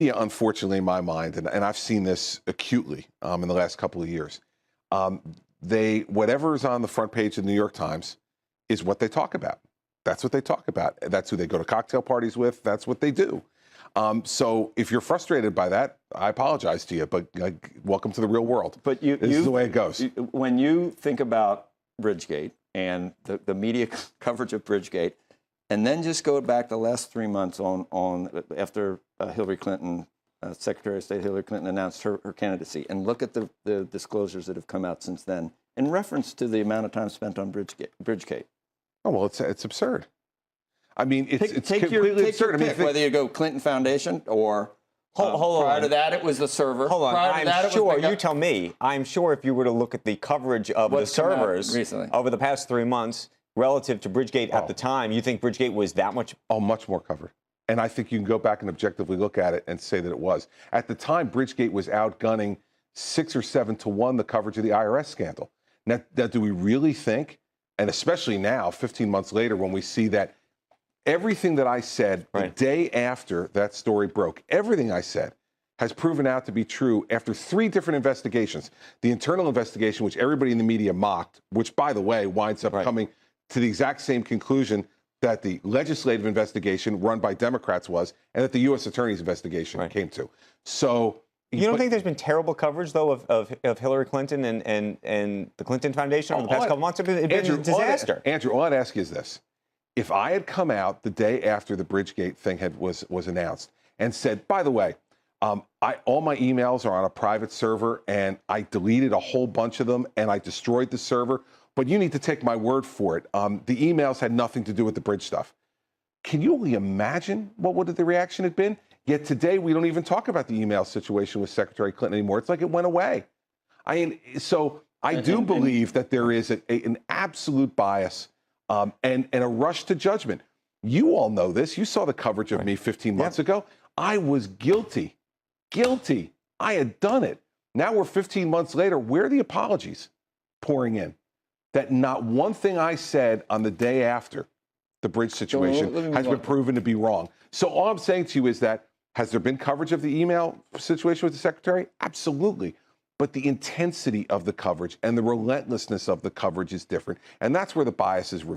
Yeah, unfortunately, in my mind, and I've seen this acutely in the last couple of years, whatever is on the front page of the New York Times is what they talk about. That's what they talk about. That's who they go to cocktail parties with. That's what they do. So if you're frustrated by that, I apologize to you, but welcome to the real world. But this is the way it goes. When you think about Bridgegate and the media coverage of Bridgegate, and then just go back the last 3 months after Hillary Clinton, Secretary of State Hillary Clinton announced her candidacy, and look at the disclosures that have come out since then in reference to the amount of time spent on Bridgegate. Oh, well, it's absurd. I mean, it's completely absurd. Pick, whether you go Clinton Foundation or prior to that, it was the server. Hold on, I'm sure, you tell me, I'm sure if you were to look at the coverage of the servers over the past 3 months relative to Bridgegate at the time, you think Bridgegate was that much? Oh, much more covered. And I think you can go back and objectively look at it and say that it was. At the time, Bridgegate was outgunning 6 or 7 to 1 the coverage of the IRS scandal. Now, do we really think, and especially now, 15 months later, when we see that everything that I said the day after that story broke, everything I said has proven out to be true after 3 different investigations. The internal investigation, which everybody in the media mocked, which, by the way, winds up coming to the exact same conclusion that the legislative investigation run by Democrats was, and that the U.S. Attorney's investigation came to. So you don't think there's been terrible coverage, though, of Hillary Clinton and the Clinton Foundation over the past couple months? It's been a disaster. Andrew, all I'd ask you is this. If I had come out the day after the Bridgegate thing was announced and said, by the way, all my emails are on a private server, and I deleted a whole bunch of them, and I destroyed the server, but you need to take my word for it. The emails had nothing to do with the bridge stuff. Can you only imagine what would the reaction have been? Yet today, we don't even talk about the email situation with Secretary Clinton anymore. It's like it went away. I do believe that there is an absolute bias and a rush to judgment. You all know this. You saw the coverage of me 15 months ago. I was guilty. Guilty. I had done it. Now we're 15 months later. Where are the apologies pouring in? That not one thing I said on the day after the bridge situation has been proven to be wrong. So all I'm saying to you is that, has there been coverage of the email situation with the secretary? Absolutely. But the intensity of the coverage and the relentlessness of the coverage is different. And that's where the bias is revealed.